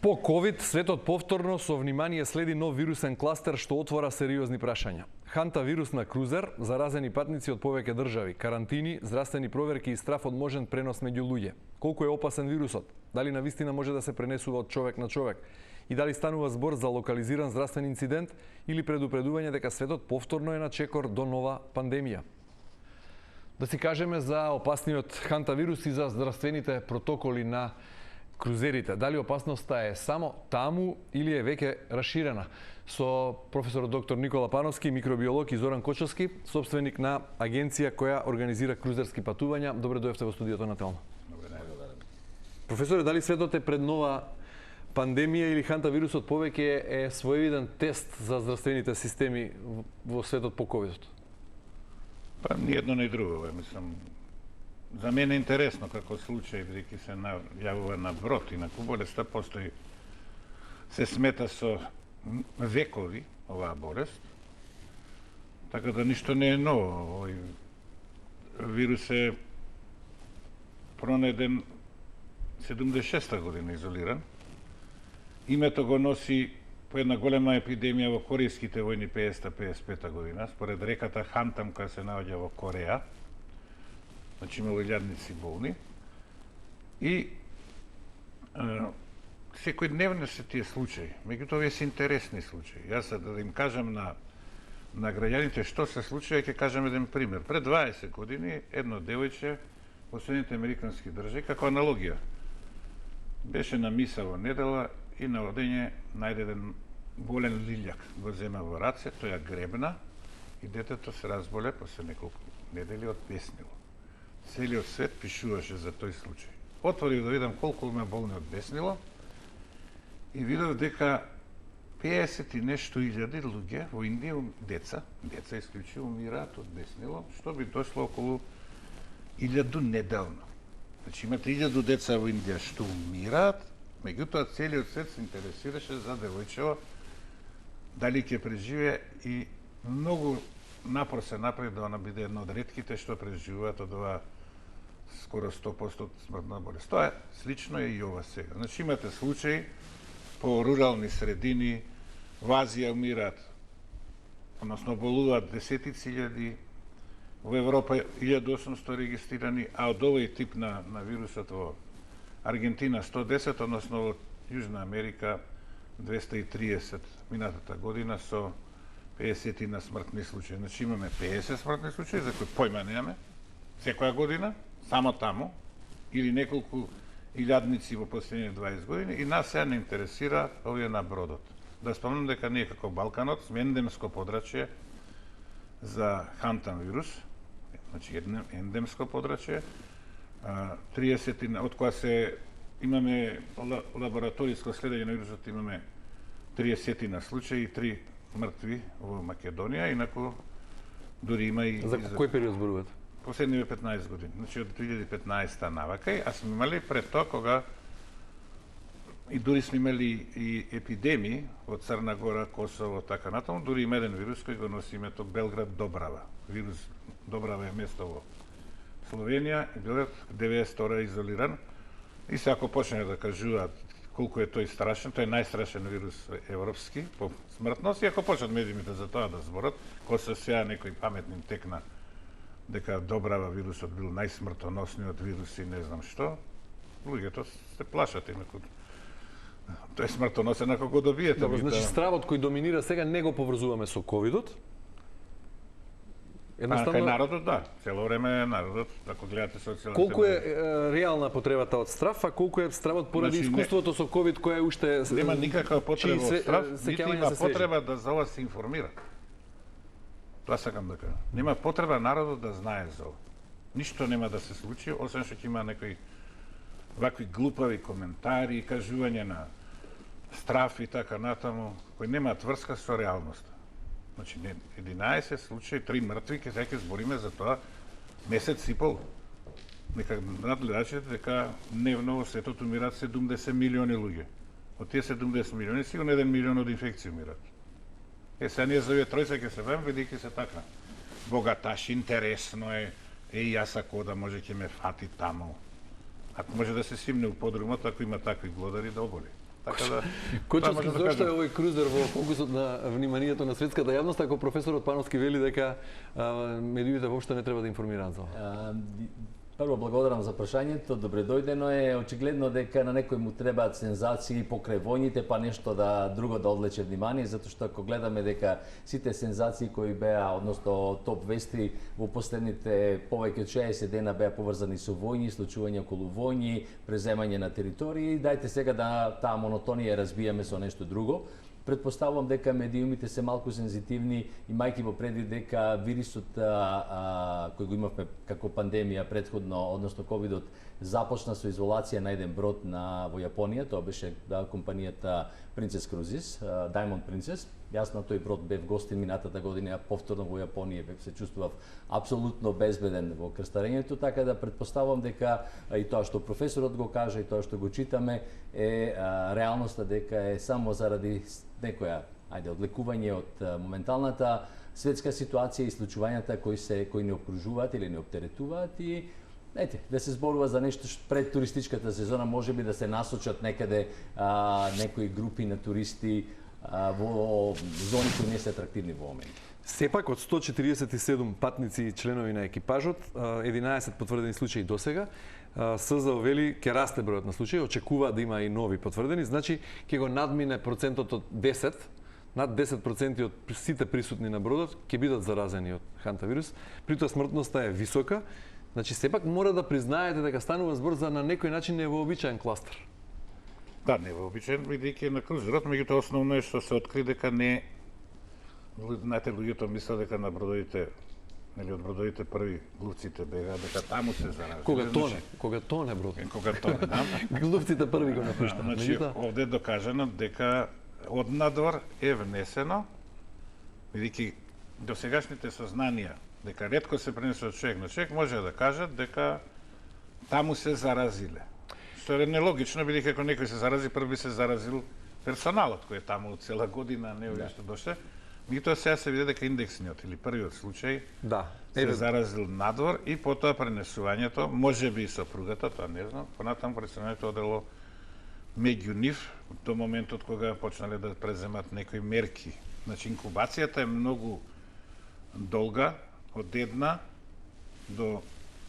По ковид, светот повторно со внимание следи нов вирусен кластер што отвора сериозни прашања. Хантавирус на крузер, заразени патници од повеќе држави, карантини, здравствени проверки и страф од можен пренос меѓу луѓе. Колку е опасен вирусот? Дали навистина може да се пренесува од човек на човек? И дали станува збор за локализиран здравствен инцидент или предупредување дека светот повторно е на чекор до нова пандемија? Да си кажеме за опасниот хантавирус и за здравствените протоколи на крузерите. Дали опасноста е само таму или е веќе расширена? Со професор доктор Никола Пановски, микробиолог, и Зоран Кочовски, собственик на агенција која организира крузерски патувања. Добре дојдовте во студиото на Телма. Професоре, дали светот е пред нова пандемија или хантавирусот повеќе е своевиден тест за здравствените системи во светот по ковидот? Па ни едно ни друго, мислам. За мене е интересно како случај, бидејќи се јавува на брод, инаку болеста постои, се смета со векови оваа болест, така да ништо не е ново. Овој вирус е пронеден 76-та година изолиран. Името го носи по една голема епидемија во корејските војни 50-55 година, според реката Хантам, која се наоѓа во Кореја. Значи имало илјадници болни. И секојдневно се тие случаи. Меѓутоа, овие се интересни случаи. Јас да им кажам на граѓаните што се случува, ќе кажам еден пример. Пред 20 години едно девојче во Соединените американски држави, како аналогија, беше на миса во недела и на одење најде еден болен лилјак. Го зема во раце, тој ја гребна и детето се разболе после неколку недели од беснило. Целиот свет пишуваше за тој случај. Отворив да видам колку има болни од беснило и видов дека 50 и нешто илјади луѓе во Индија, деца исклучиво умираат од беснило, што би дошло околу 1000 неделно. Значи имате 1000 деца во Индија што умираат, меѓутоа целиот свет се интересираше за девојчево, дали ќе преживее, и многу напор се направи да она биде едно од ретките што преживуваат од ова скоро 100% смртна болест. Тоа е слично е и ова сега. Значи имате случаи по рурални средини, во Азија умираат, односно болуваат десетици илјади, во Европа 1800 регистрирани, а од овој тип на вирусот во Аргентина 110, односно во Јужна Америка 230 минатата година со 50 на смртни случаи. Значи имаме 50 смртни случаи за кои појма немаме секоја година, само таму, или неколку илјадници во последните 20 години, и нас сега не интересира овие на бродот. Да спомнам дека ние како Балканот сме ендемско подрачје за хантам вирус, значи ендемско подрачје, 30 од која се имаме лабораториско следење на вирусот, имаме 30 на случаи и 3 мртви во Македонија, инаку дури има и... За кој период зборувате? Последниве 15 години. Значи од 2015 навакај, а сме имали пред тоа кога и дури сме имали и епидемии во Црна Гора, Косово, така натаму, дури има еден вирус кој го носи името Белград Добрава. Вирус Добрава е место во Словенија и Белград 92 изолиран. И се ако почне да кажуваат колку е тој страшен, тој е најстрашен вирус европски по смртност, и ако почнат медиумите за тоа да зборат, кога се сега некој паметни текна дека Добрава вирусот бил најсмртоносниот вирус и не знам што, луѓето се плашат, инаку тој е смртоносен ако го добиете. Добро, значи стравот кој доминира сега не го поврзуваме со ковидот? Кај народот, да. Цело време народот, ако гледате социјалните... Колку е реална потребата од страв, а колку е стравот поради искуството со ковид која уште... Нема никаква потреба од страв, нити има потреба да за ова се информира. Тоа сакам да кажам. Нема потреба народот да знае за ова. Ништо нема да се случи, освен што ќе има некои вакви глупави коментари, кажување на страв и така натаму, кои немаат врска со реалноста. Значи, 11 случаи, 3 мртви, ќе збориме за тоа месец и пол. Нека надгледачите дека дневно во светот умираат 70 милиони луѓе. Од тие 70 милиони, сигурно 1 милион од инфекција умираат. Сега ние за овие тројца ќе се бавим, бидејќи се така богаташ, интересно е, јас ако да може ќе ме фати таму. Ако може да се симне у подрумот, ако има такви глодари, да оболи. Така да Кочовски, зошто е овој крузер во фокусот на вниманието на светската јавност, ако професорот Пановски вели дека медиумите воопшто не треба да информираат за ова? Прво, благодарам за прашањето, добре дојдено е. Очигледно дека на некој му требаат сензации покрај војните, па нешто друго да одвлече внимание, затоа што ако гледаме дека сите сензации кои беа, односно топ вести во последните повеќе од 60 дена беа поврзани со војни, случувања околу војни, преземање на територии, дајте сега да таа монотонија разбиеме со нешто друго. Предпоставувам дека медиумите се малку сензитивни, имајќи во предвид дека вирусот кој го имавме како пандемија претходно, односно ковидот, започна со изолација на еден брод во Јапонија, тоа беше компанијата Princess Cruises, Diamond Princess. Јас на тој брод бев гостин минатата година, повторно во Јапонија, се чувствував апсолутно безбеден во крстарењето, така да предпоставувам дека и тоа што професорот го кажа и тоа што го читаме е реалноста дека е само заради некоја одлекување од моменталната светска ситуација и случувањата кои не обкружуваат или не оптеретуваат и да се зборува за нешто пред туристичката сезона, можеби да се насочат некаде некои групи на туристи во зони кои не се атрактивни во момент. Сепак од 147 патници и членови на екипажот, 11 потврдени случаи досега, СЗО вели ќе расте бројот на случаи, очекува да има и нови потврдени, значи ќе го надмине процентот од 10, над 10% од сите присутни на бродот ќе бидат заразени од хантавирус. При тоа смртноста е висока, значи сепак мора да признаете дека станува збор за на некој начин невообичаен кластер. Да, невообичаен, бидејќи на крузерот, меѓутоа основно е што се откри дека не, знаете, луѓето мислат дека на бродовите, нели од бродовите први глувците бега, дека таму се заразили. Кога тоне брод. Кога тоне, да. Глувците први го напуштаат. Значи, овде е докажано дека од надвор е внесено, бидејќи досегашните сознанија дека ретко се пренесува од човек на човек, може да кажат дека таму се заразиле. Што е нелогично, бидејќи ако некој се зарази, први се заразил персоналот кој е таму цела година, не овие што дошле. Меѓутоа сега се види дека индексниот или првиот случај се заразил надвор и потоа пренесувањето, можеби и сопругата, тоа не знам, понатаму пренесувањето одело меѓу нив до моментот кога почнале да преземат некои мерки. Значи инкубацијата е многу долга, од 1 до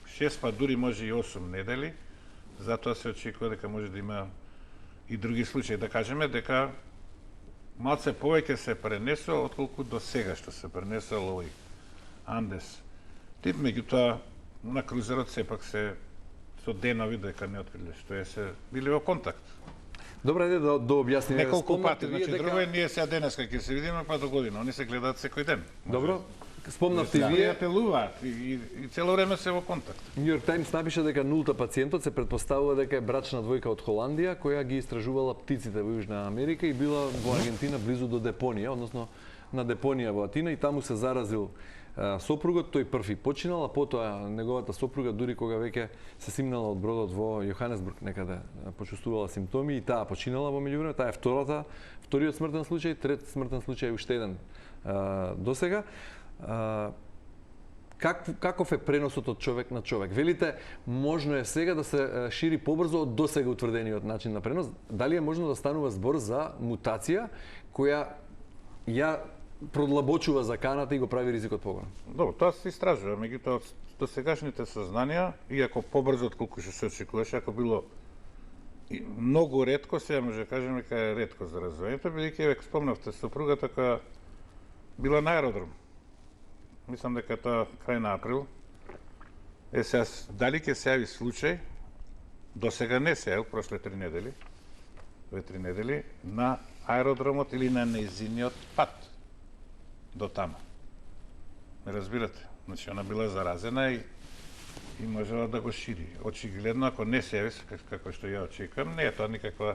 6, па дури може и 8 недели, затоа се очекува дека може да има и други случаи. Да кажеме дека малце повеќе се пренесува отколку до сега што се пренесува овој Андес тип, меѓутоа на крузерот сепак се со денови дека не откриле што е се били во контакт. Добре, да објасниме. Неколку пати, значи друго е ние сега денеска ќе се видиме, па до година, они се гледаат секој ден. Добро. Спомнавте и вие, апелуваат и цело време се во контакт. Нью Йорк Таймс напиша дека нулта пациентот се претпоставува дека е брачна двојка од Холандија која ги истражувала птиците во Јужна Америка и била во Аргентина близу до депонија, односно на депонија во Атина и таму се заразил сопругот, тој први починал, а потоа неговата сопруга дури кога веќе се симнала од бродот во Јоханесбург некаде почувствувала симптоми и таа починала во меѓувреме, таа е вториот смртен случај, трет смртен случај уште еден досега. Каков е преносот од човек на човек? Велите, можно е сега да се шири побрзо од досега утврдениот начин на пренос. Дали е можно да станува збор за мутација која ја продлабочува заканата и го прави ризикот поголем? Добро, тоа се истражува, меѓутоа до сегашните сознанија, иако побрзо отколку што се очекуваше, ако било многу ретко, сега може да кажеме дека е ретко за развојето, бидејќи веќе спомнавте сопругата која била на аеродром. Мислам дека тоа крај на април. Сега, дали ќе се јави случај, до сега не се јавил, прошле 3 недели, на аеродромот или на нејзиниот пат до таму. Не разбирате? Значи, она била заразена и можела да го шири. Очигледно, ако не се јави, како што ја очекувам, не е тоа никаква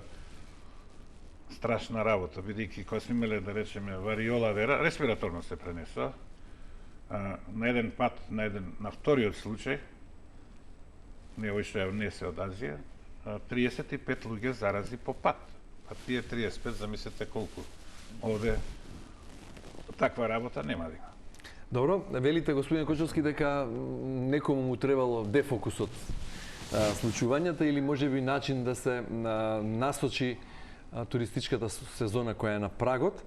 страшна работа, бидејќи кога сме имале, да речеме, вариола вера, респираторно се пренесува, на еден пат, на вториот случај, не овој што ја внесе од Азија, 35 луѓе зарази по пат. А тие 35, замислете колку. Овде таква работа нема да има. Добро, велите господин Кочовски дека некому му требало дефокус од случувањата или можеби начин да се насочи туристичката сезона која е на прагот.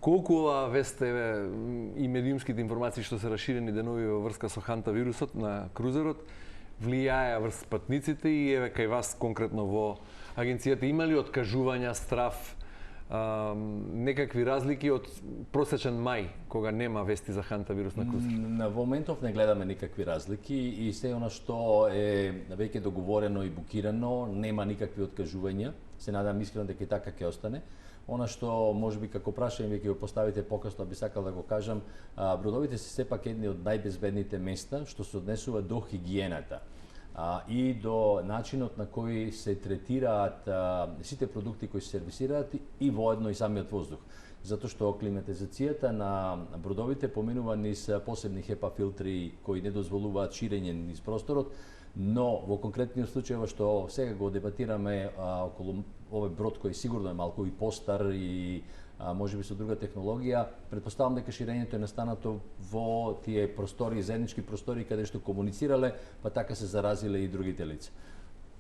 Колку ова вест и медиумските информации што се расширени денови во врска со хантавирусот на крузерот влијаја врз патниците и еве кај вас конкретно во агенцијата има ли откажувања, страф, некакви разлики од просечен мај кога нема вести за хантавирус на крузер? На моментов не гледаме никакви разлики и се она што е веќе договорено и букирано, нема никакви откажувања. Се надам искрено дека и така ќе остане. Она што можеби како прашање веќе го поставите покасно, би сакал да го кажам, бродовите се сепак едни од најбезбедните места што се однесува до хигиената и до начинот на кој се третираат сите продукти кои се сервисираат и воедно и самиот воздух. Затоа што климатизацијата на бродовите поминува низ посебни HEPA филтри кои не дозволуваат ширење низ просторот, но во конкретниот случај што сега го дебатираме околу овој брод кој сигурно е малку и постар и можеби со друга технологија, претпоставам дека ширењето е настанато во тие простори, заеднички простори каде што комуницирале, па така се заразиле и другите лица.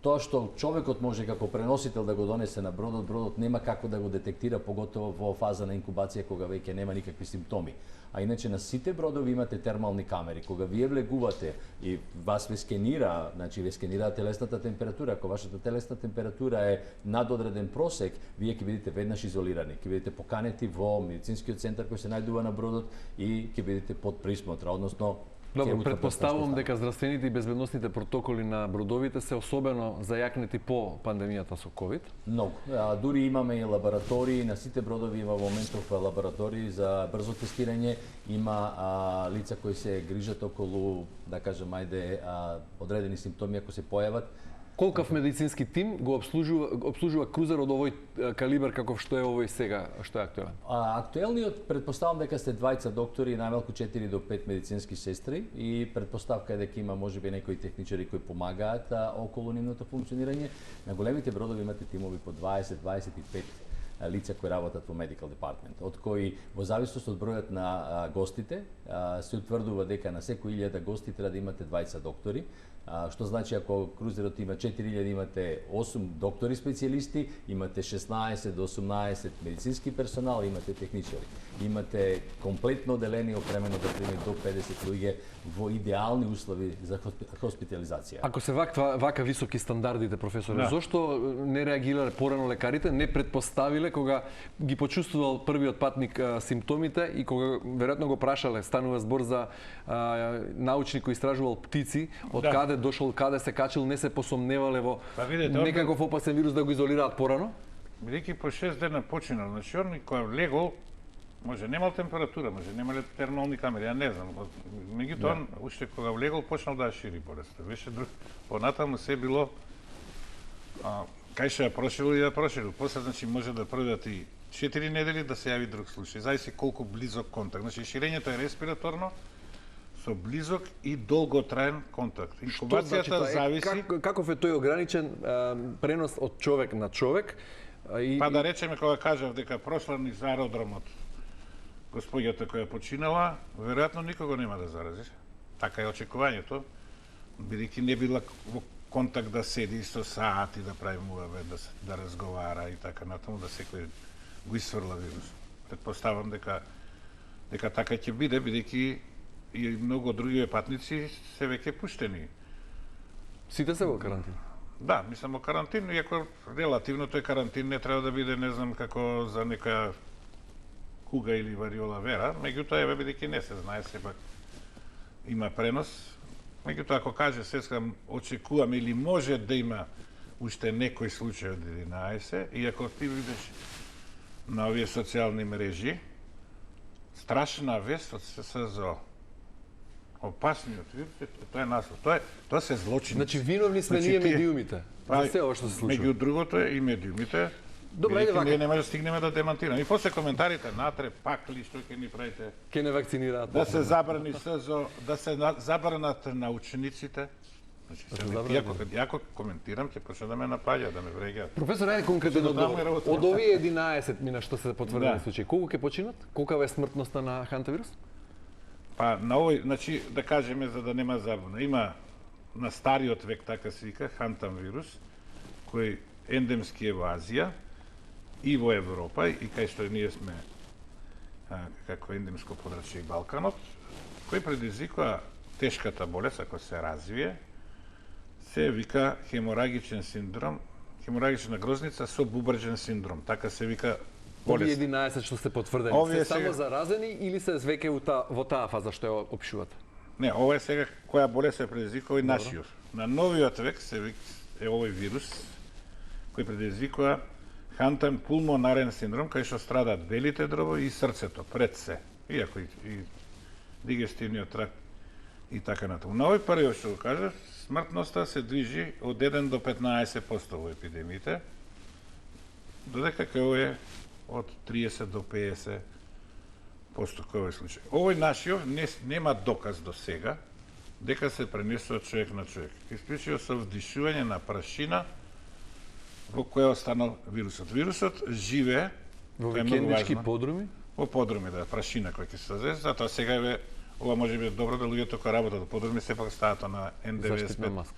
Тоа што човекот може како преносител да го донесе на бродот, бродот нема како да го детектира, поготово во фаза на инкубација кога веќе нема никакви симптоми. А иначе на сите бродови имате термални камери. Кога вие влегувате и вас ве скенира, значи ве скенира телесната температура, ако вашата телесна температура е над одреден просек, вие ќе бидете веднаш изолирани, ќе бидете поканети во медицинскиот центар кој се најдува на бродот и ќе бидете под присмотра, односно Добро, претпоставувам дека здравствените и безбедносните протоколи на бродовите се особено зајакнети по пандемијата со ковид. Многу. Дури имаме и лаборатории, на сите бродови има во моментов лаборатории за брзо тестирање, има лица кои се грижат околу, да кажем, одредени симптоми ако се појават. Колкав медицински тим го обслужува крузер од овој калибар каков што е овој сега, што е актуелен? Актуелниот, претпоставам дека сте двајца доктори, најмалку 4 до 5 медицински сестри и претпоставка е дека има можеби некои техничари кои помагаат околу нивното функционирање. На големите бродови имате тимови по 20-25 лица кои работат во Medical Department, од кои во зависност од бројот на гостите се утврдува дека на секој 1000 гости треба да имате двајца доктори. Што значи ако крузерот има 4000, имате 8 доктори специјалисти, имате 16 до 18 медицински персонал, имате техничари. Имате комплетно оделение опремено да прими до 50 луѓе во идеални услови за хоспитализација. Ако се вака високи стандардите, професоре, зошто не реагирале порано лекарите, не претпоставиле кога ги почувствувал првиот патник симптомите и кога веројатно го прашале, станува збор за научник кој истражувал птици, од каде дошол, каде се качил, не се посомневале во некаков опасен вирус да го изолираат порано? Бидејќи по 6 дена починал, значи он кој влегол, може немал температура, може немале термални камери, ја не знам. Меѓутоа, он уште кога влегол почнал да шири болеста. Беше друг, понатаму се било кај што ја проширил и ја проширил. После, значи, може да пройдат и 4 недели да се јави друг случај. Зависи колку близок контакт. Значи, ширењето е респираторно, со близок и долготраен контакт. Инкубацијата зависи... Каков е тој ограничен пренос од човек на човек? Па да речеме, кога кажав дека прошла низ аеродромот господјата која починала, веројатно никого нема да зарази. Така е очекувањето, бидејќи не била во контакт да седи со саати, да прави муавет, да разговара и така натаму, да секој го исфрла вирус. Предпоставам дека така ќе биде, бидејќи и многу други патници се веќе пуштени. Сите се во карантин? Да, мислам во карантин, иако релативно тој карантин не треба да биде, не знам, како за некоја куга или вариола вера, меѓутоа еве бидејќи не се знае, сепак има пренос. Меѓутоа, ако каже сескам, очекуваме или може да има уште некој случај од 11, и ако ти видиш на овие социјални мрежи, страшна вест од ССЗО, опасниот вирус, тоа е наслов. Тоа се злочини. Значи виновни сме ние медиумите. За се ова што се случува. Меѓу другото е и медиумите. Добре, ајде вака. Ние нема да стигнеме да демантираме. И после коментарите натре, пак ли, што ќе ни правите? Ке не вакцинираат. Да се забрани СЗО, да се забранат научниците. Значи, јако коментирам, ќе почне да ме напаѓа, да ме вреѓаат. Професор, ајде конкретен одговор. Од овие 11 мина што се потврдени случаи, колку ќе починат? Колкава е смртноста на хантавирус? Па на овој, значи да кажеме за да нема забуна, има на стариот век така се вика хантам вирус, кој ендемски е во Азија и во Европа, и кај што ние сме како ендемско подрачје и Балканот, кој предизвикува тешката болест, ако се развие, се вика хеморагичен синдром, хеморагична грозница со бубрежен синдром. Така се вика Овие болест. 11 што се потврдени, Овие се само сега- заразени или се веќе во таа фаза што ја опишувате? Не, ова е сега која болест се предизвикува и нашиот. На новиот век е овој вирус кој предизвикува хантен пулмонарен синдром, кај што страдат белите дробови и срцето, пред се, иако и дигестивниот тракт и така натаму. На овој период што го кажав, смртноста се движи од 1 до 15% во епидемиите, додека кај овој е од 30 до 50% кој овој случај. Овој нашиот нема доказ до сега дека се пренесува човек на човек. Исклучиво со вдишување на прашина во која останал вирусот. Вирусот живее Во тоа е многу викендички важно, подруми? во подруми, да, прашина која ќе се создаде, затоа сега е ова може би добро да луѓето кои работат во подруми сепак стават на Заштитна N95 маска.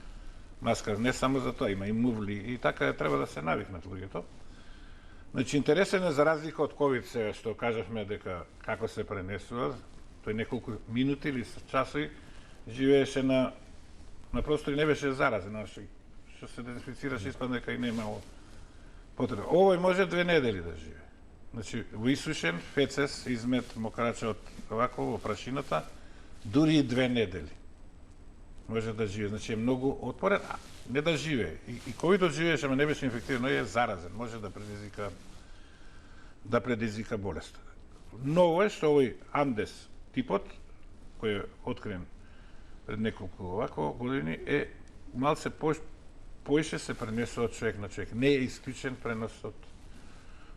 маска. Не само за тоа, има и мувли и така треба да се навикнат луѓето. Значи, интересен е за разлика од ковид сега, што кажавме дека како се пренесува, тој неколку минути или часови живееше на простори, не беше заразен, што се дезинфицираше, испадна дека и немало потреба. Овој може 2 недели да живее. Значи, во исушен, фецес, измет, мокрача од овако во прашината, дури и 2 недели може да живее. Значи, е многу отпорен, а не да живее. И ковидот живееше, ама не беше инфектиран, но е заразен, може да предизвика болест. Ново е што овој Андес типот, кој е открен пред неколку овако години, е малце поише се пренесува од човек на човек. Не е исклучен пренос од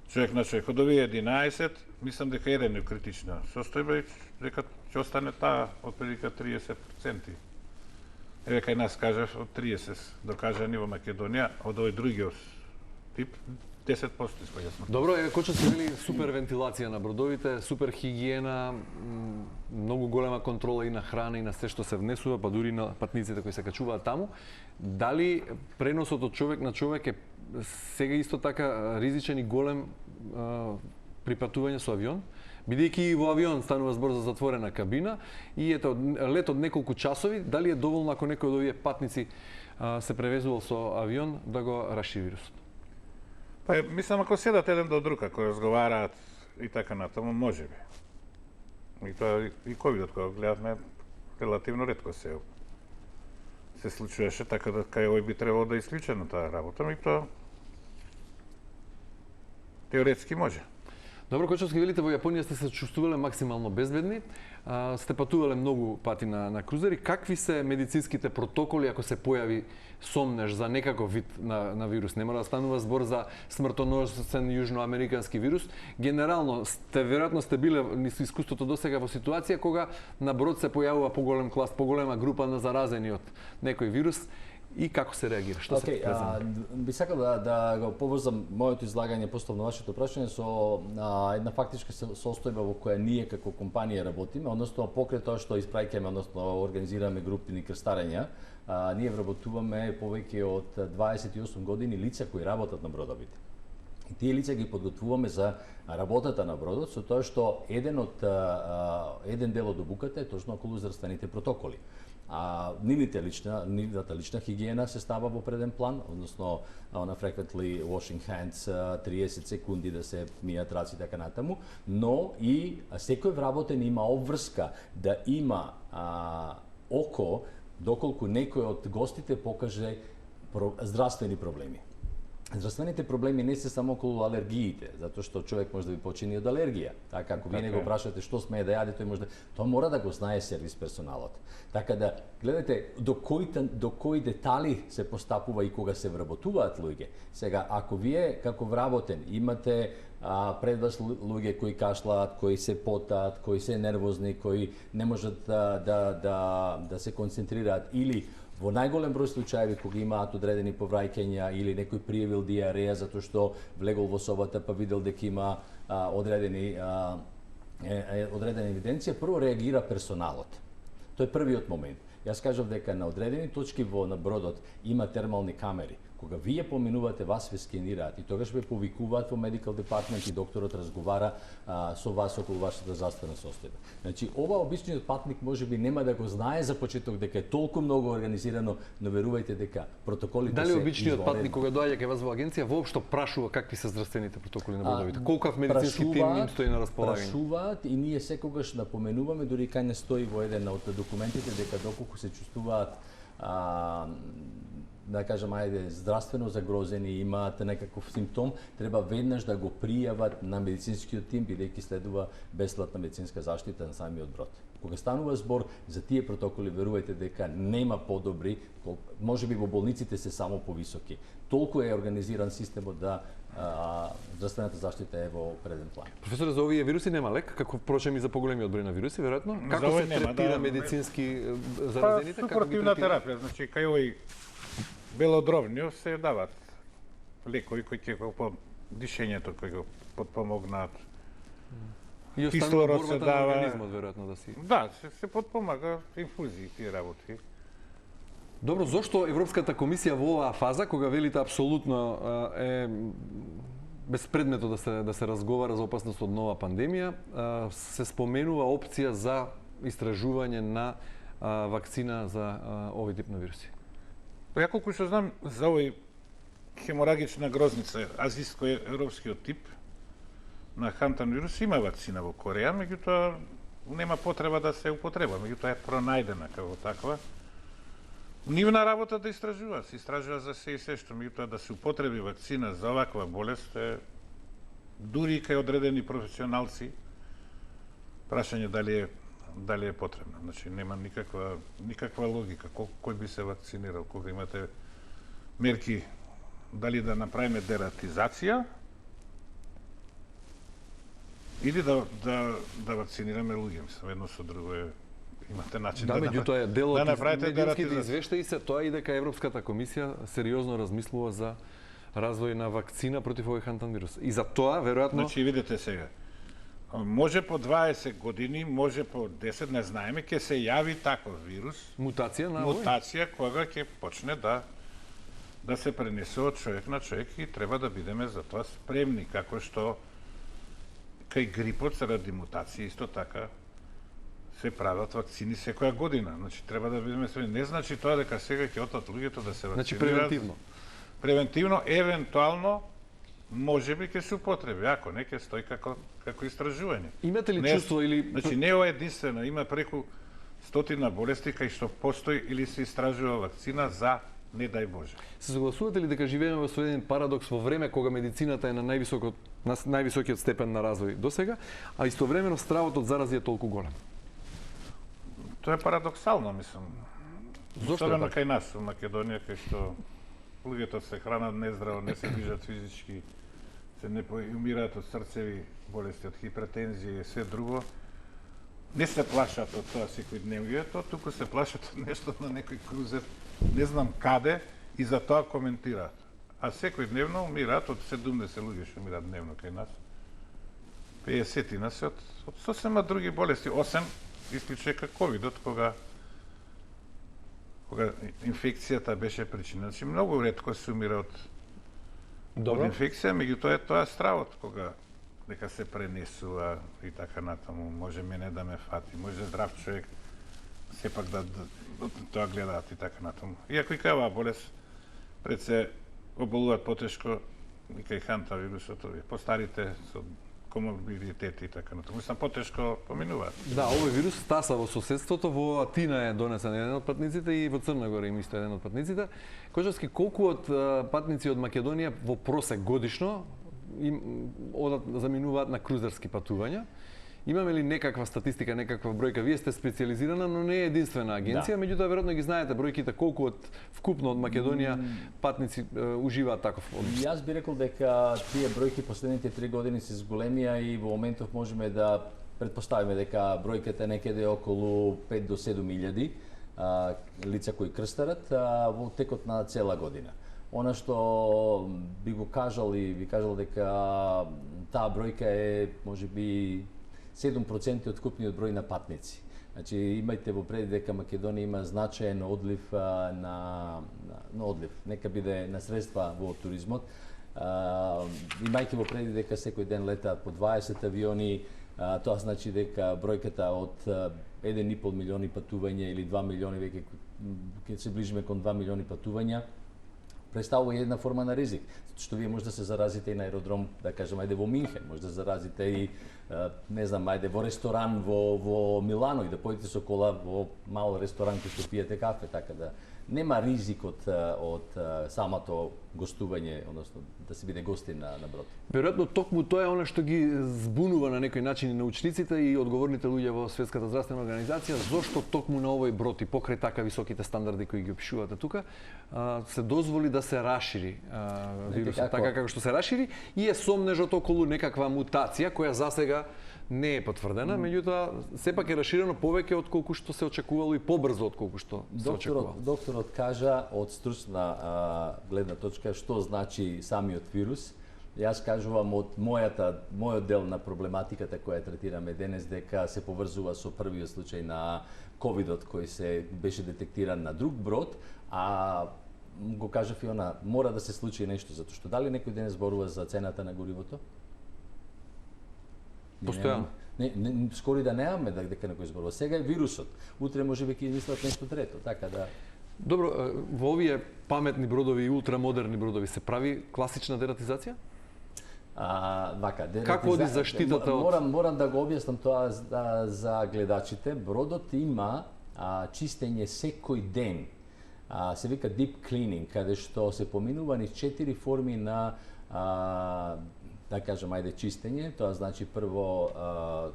човек на човек. Од овие 11, мислам дека еден е критична состојба и дека ќе остане таа од прилика 30%. Еве кај нас кажав од 30 докажани во Македонија, од овој другиот тип 10% испаѓа. Добро, Кочо се вели супер вентилација на бродовите, супер хигиена, многу голема контрола и на храна и на се што се внесува, па дури на патниците кои се качуваат таму. Дали преносот од човек на човек е сега исто така ризичен и голем при патување со авион? Бидејќи и во авион станува збор за затворена кабина и ето лет од неколку часови, дали е доволно ако некој од овие патници се превезувал со авион да го раши вирусот? Па, мислам, ако седат еден до друг, ако разговараат и така натаму, може би. И тоа и ковидот, кога гледавме, релативно ретко се случуваше, така да кај овој би требало да е исклучено таа работа, и тоа теоретски може. Добро, Кочовски, велите, во Јапонија сте се чувствувале максимално безбедни, сте патувале многу пати на крузери. Какви се медицинските протоколи ако се појави сомнеш за некаков вид на вирус? Не мора да станува збор за смртоносен јужноамерикански вирус. Генерално, веројатно сте биле низ искуството досега во ситуација кога на брод се појавува поголем клас, поголема група на заразени од некој вирус. И како се реагира? Што се презема? Би сакал да го поврзам моето излагање поставно вашето прашање со една фактичка состојба во која ние како компанија работиме, односно покрај тоа што испраќаме, односно организираме групни крстарења, ние вработуваме повеќе од 28 години лица кои работат на бродовите. И тие лица ги подготвуваме за работата на бродот со тоа што еден дел од обуката е точно околу здравствените протоколи. Нивната лична хигиена се става во преден план, односно на frequently washing hands, 30 секунди да се мијат раци така натаму, но и секој вработен има обврска да има око доколку некој од гостите покаже здравствени проблеми. Здравствените проблеми не се само околу алергиите, затоа што човек може да ви почини од алергија. Така, ако вие не го прашате што смее да јаде, тоа мора да го знае сервис персоналот. Така да, гледате до кои детали се постапува и кога се вработуваат луѓе. Сега, ако вие како вработен имате пред вас луѓе кои кашлаат, кои се потаат, кои се нервозни, кои не можат да се концентрираат или во најголем број случаеви кога имаат одредени повраќања или некој пријавил диареја затоа што влегол во собата па видел дека има одредена евиденција, прво реагира персоналот. Тој е првиот момент. Јас кажав дека на одредени точки на бродот има термални камери Кога вие поминувате, вас ве скенираат и тогаш ве повикуваат во медикал департмент и докторот разговара со вас околу вашата здравствена состојба. Значи, ова обичниот патник можеби нема да го знае за почеток дека е толку многу организирано, но верувајте дека протоколите Дали се обичниот извонредни. патник кога доаѓа кај вас во агенција воопшто прашува какви се здравствените протоколи на бродовите? Колкав медицински тим им стои на располагање? Прашуваат и ние секогаш напоменуваме, дури кај не стои во еден од документите дека доколку се чувствуваат да кажам, ајде, здравствено загрозени, имаат некаков симптом, треба веднаш да го пријават на медицинскиот тим, бидејќи следува бесплатна медицинска заштита на самиот брод. Кога станува збор за тие протоколи, верувајте дека нема подобри, можеби во болниците се само повисоки. Толку е организиран системот да здравствената заштита е во преден план. Професоре, за овие вируси нема лек, како впрочем и за поголемиот број на вируси, веројатно? За Како овој се нема, третира да. медицински заразените? Како ги Супротивна третира? терапија, значи кај овој белодробниот се дават лекови кои ќе го дишењето кои го подпомогнаат. И останува кислород се борбата дава. на организмот, веројатно да си. Да, се подпомага инфузии тие работи. Добро, зошто Европската комисија во оваа фаза, кога велите апсолутно е безпредметно да се разговара за опасност од нова пандемија, се споменува опција за истражување на вакцина за овој тип на вируси? Ја колку што знам, за овој хеморагична грозница, азиско-европскиот тип на хантан вирус има вакцина во Кореја, меѓутоа нема потреба да се употреба, меѓутоа е пронајдена како таква. Нивна работа да истражува, се истражува за се и се што, меѓутоа да се употреби вакцина за оваква болест е дури и кај одредени професионалци прашање дали е потребна. Значи нема никаква логика кој би се вакцинирал кога имате мерки дали да направиме дератизација или да вакцинираме луѓе. Мислам, едно со друго е имате начин Да, меѓутоа дел од медицинските дератизација. извештаи се тоа и дека Европската комисија сериозно размислува за развој на вакцина против овој хантан вирус. И за тоа, веројатно, Значи, видите сега, може по 20 години, може по 10, не знаеме, ќе се јави таков вирус, мутација на овој. мутација кога ќе почне да се пренесува од човек на човек и треба да бидеме за тоа спремни, како што кај грипот заради мутација исто така се прават вакцини секоја година. Значи треба да бидеме спремни. Не значи тоа дека сега ќе отат луѓето да се вакцинираат. Значи превентивно. Превентивно, евентуално можеби ќе се употреби, ако не ќе стои како истражување. Имате ли Не, чувство или Значи не е ова единствено, има преку стотина болести кај што постои или се истражува вакцина за не дај Боже. се согласувате ли дека живееме во еден парадокс во време кога медицината е на највисокиот степен на развој досега, а истовремено стравот од зарази е толку голем? Тоа е парадоксално, мислам. Зошто е Особено така? кај нас, во Македонија, кај што луѓето се хранат нездраво, не се движат физички, се не умираат од срцеви болести, од хипертензија и се друго. Не се плашат од тоа секојдневието, туку се плашат од нешто на некој крузер, не знам каде, и за тоа коментираат. А секојдневно умираат од 70 луѓе што умираат дневно кај нас. 50 се од сосема други болести, осем исклучека ковидот, кога инфекцијата беше причина. Значи, многу ретко се умира од инфекција, меѓутоа тоа е стравот, кога дека се пренесува и така натаму. Може мене да ме фати, може здрав човек сепак да тоа гледаат и така натаму. Иако и кај оваа болест пред се оболуваат потешко и кај ханта вирусот, постарите со коморбидитети и така натаму. Мислам, потешко поминуваат. Да, овој вирус стаса во соседството, во Атина е донесен еден од патниците и во Црна Гора има исто еден од патниците. Кожевски, колку од патници од Македонија во просек годишно заминуваат на крузерски патувања? Имаме ли некаква статистика, некаква бројка? Вие сте специализирана, но не е единствена агенција, меѓутоа веројатно ги знаете бројките колку од вкупно од Македонија патници уживаат таков однос. Јас би рекол дека тие бројки последните 3 години се зголемија и во моментов можеме да претпоставиме дека бројката е некаде околу 5 до 7 илјади лица кои крстарат во текот на цела година. Она што би го кажал и ви кажал дека таа бројка е можеби 7% од купниот број на патници. Значи, имајте во преди дека Македонија има значаен одлив на одлив, нека биде на средства во туризмот. Имајќи во преди дека секој ден летаат по 20 авиони, тоа значи дека бројката од 1,5 милиони патувања или 2 милиони, веќе ќе се ближиме кон 2 милиони патувања, представува една форма на ризик, што вие може да се заразите и на аеродром, да кажем, ајде во Минхен, може да заразите и не знам, ајде во ресторан во Милано и да појдете со кола во мал ресторан кој што пиете кафе, така да нема ризик од самото гостување, односно да се биде гостин на брод. Веројатно токму тоа е она што ги збунува на некој начин и научниците и одговорните луѓе во Светската здравствена организација, зошто токму на овој брод и покрај така високите стандарди кои ги опишувате тука, се дозволи да се рашири вирусот така како што се рашири и е сомнежот околу некаква мутација која засега не е потврдена, меѓутоа сепак е раширено повеќе од колку што се очекувало и побрзо од колку што се очекувало. Докторот кажа од стручна гледна точка што значи самиот вирус. Јас кажувам од мојот дел на проблематиката која третираме денес дека се поврзува со првиот случај на ковидот кој се беше детектиран на друг брод, а го кажав и она, мора да се случи нешто, затоа што дали некој денес зборува за цената на горивото? Постојано. Скоро и да немаме дека некој зборува. Сега е вирусот. Утре може би ќе измислат нешто трето, така да. Добро, во овие паметни бродови и ултрамодерни бродови се прави класична дератизација? Како оди заштитата од... Морам да го објаснам тоа за гледачите. Бродот има чистење секој ден. Се вика deep cleaning, каде што се поминува низ 4 форми на да кажем, ајде чистење, тоа значи прво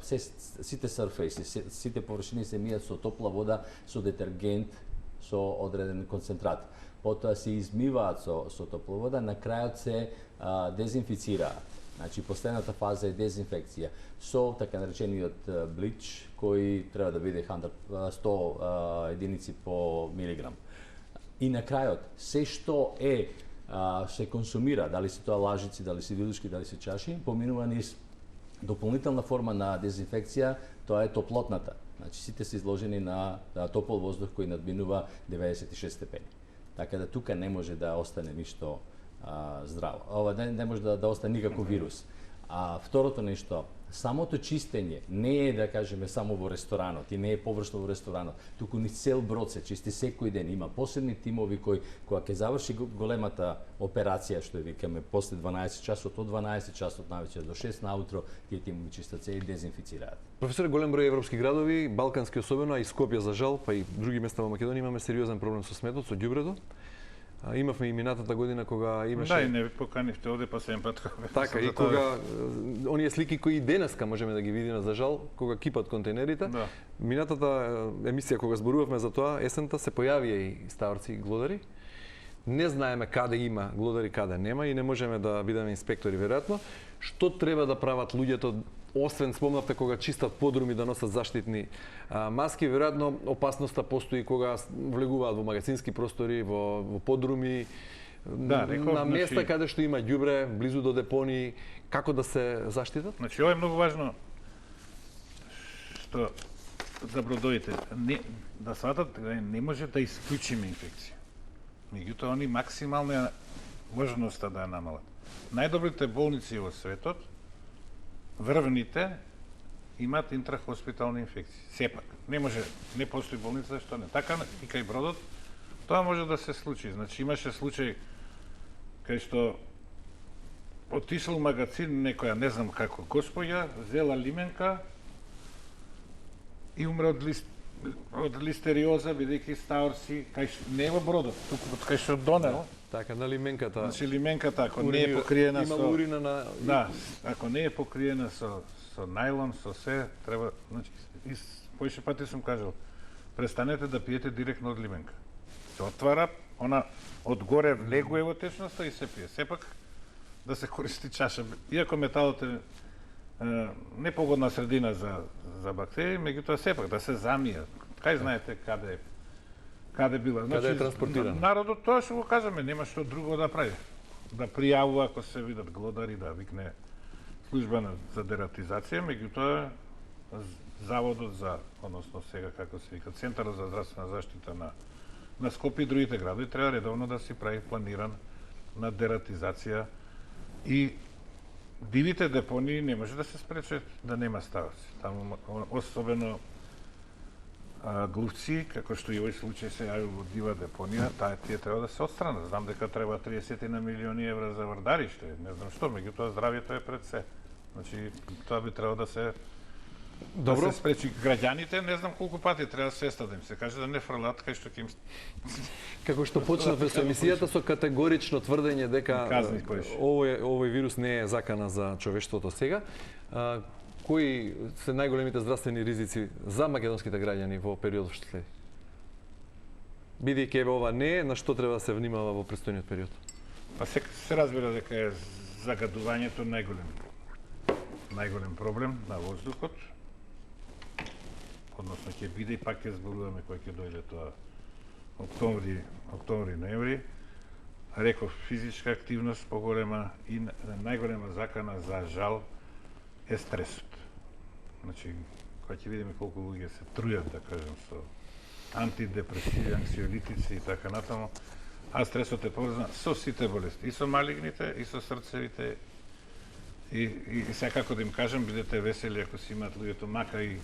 сите surfaces, сите површини се мијат со топла вода, со детергент, со одреден концентрат. Потоа се измиваат со топла вода, на крајот се дезинфицираат. Значи последната фаза е дезинфекција со така наречениот блич кој треба да биде 100 единици по милиграм. И на крајот се што се консумира, дали се тоа лажици, дали се вилушки, дали се чаши, поминува низ дополнителна форма на дезинфекција, тоа е топлотната. Значи сите се изложени на топол воздух кој надминува 96 степени. Така да тука не може да остане ништо здраво. Ова не може да остане никаков вирус. А второто нешто, самото чистење не е, да кажеме, само во ресторанот и не е површно во ресторанот, туку ни цел брод се чисти секој ден. Има посебни тимови кои, кога ќе заврши големата операција, што викаме, после 12 часот, од 12 часот навечер до 6 наутро, тие тимови чистат се и дезинфицираат. Професоре, голем број европски градови, балкански особено, а и Скопје за жал, па и други места во Македонија имаме сериозен проблем со сметот, со ѓубрето. Имавме и минатата година кога имаше... Да, и не поканивте оде па 7 пат. Така, и кога оние слики кои денеска можеме да ги видиме за жал, кога кипат контейнерите. Да. Минатата емисија кога зборувавме за тоа, есента се појавија и ставарци и глодари. Не знаеме каде има глодари, каде нема и не можеме да бидеме инспектори веројатно. Што треба да прават луѓето, освен спомнавте кога чистат подруми да носат заштитни маски, веројатно опасноста постои кога влегуваат во магазински простори, во подруми, на места каде што има ѓубре, близу до депонии, како да се заштитат? Значи, ова е многу важно што за бродовите да сватат не може да исклучиме инфекција. Меѓутоа, они максимална можноста да ја намалат. Најдобрите болници во светот, врвните, имаат интрахоспитални инфекции. Сепак, не постои болница што не. Така и кај бродот, тоа може да се случи. Значи, имаше случај кај што отишла у магазин некоја, не знам како, господја, зела лименка и умре од листериоза, бидејќи ставарци, не во бродот, туку кај што донел. Така, на лименката. Значи лименката, ако не е покриена со... Има урина на... Да, ако не е покриена со најлон, со се, треба... Значи, поише пати сум кажал, престанете да пиете директно од лименка. Се отвара, она одгоре влегува во течноста и се пие. Сепак да се користи чаша. Иако металот е непогодна средина за бактерии, меѓутоа сепак да се замија. Кај знаете каде била? Значи, каде е транспортирано? Народот тоа што го кажеме, нема што друго да прави. Да пријавува ако се видат глодари, да викне служба за дератизација, меѓутоа заводот за, односно сега како се вика, Центарот за здравствена заштита на Скопје и другите градови треба редовно да си прави планиран на дератизација и дивите депонии не може да се спречат да нема ставаци. Таму особено глувци, како што и овој случај се јави во дива депонија, тие треба да се отстранат. Знам дека треба 30 на милиони евра за врдариште, не знам што, меѓутоа здравјето е пред се. Значи, тоа би требало да се Добро. да се спречи. Граѓаните, не знам колку пати треба свеста да им се каже да не фрлат кај што ќе им Како што почнавме со емисијата со категорично тврдење дека Казни поише. овој вирус не е закана за човештвото сега. Кои се најголемите здравствени ризици за македонските граѓани во периодот што следи? Бидејќи ова не е, на што треба да се внимава во престојниот период? Па се разбира дека е загадувањето најголем проблем на воздухот. Односно ќе биде и пак ќе зборуваме кој ќе дојде тоа октомври, ноември. Реков физичка активност поголема и најголема закана за жал е стресот. Значи, кога ќе видиме колку луѓе се трујат, да кажем, со антидепресиви, анксиолитици и така натаму, а стресот е поврзан со сите болести, и со малигните, и со срцевите, и секако да им кажем, бидете весели ако си имаат луѓето мака и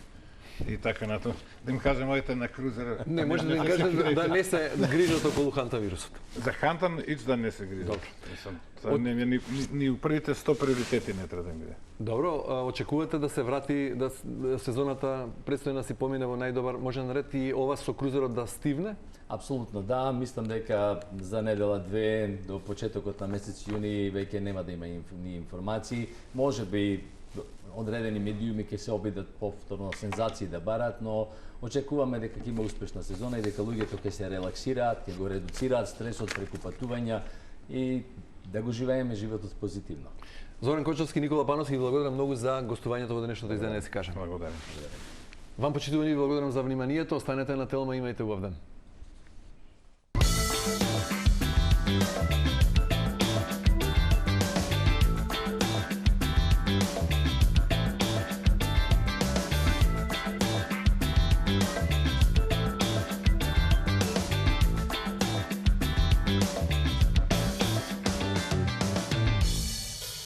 така натаму. Да им кажем, ојте на крузер. Не, може да им кажете да не се грижат околу хантавирусот. За хантан ич да не се грижат. Добро. Ни у првите 100 приоритети не треба да им биде. Добро, очекувате да се врати, да сезоната предстои да си помине во најдобар можен ред и ова со крузерот да стивне? Апсолутно да, мислам дека за недела-две до почетокот на месец јуни веќе нема да има ни информации. Може би одредени медиуми ќе се обидат повторно сензации да барат, но очекуваме дека ќе има успешна сезона и дека луѓето ќе се релаксираат, ќе го редуцираат стресот преку патувања и да го живееме животот позитивно. Зоран Кочовски, Никола Пановски, благодарам многу за гостувањето во денешното издание, да си кажем. Благодарам. Вам, почитувани, благодарам за вниманието. Останете на Телма, имајте убав ден.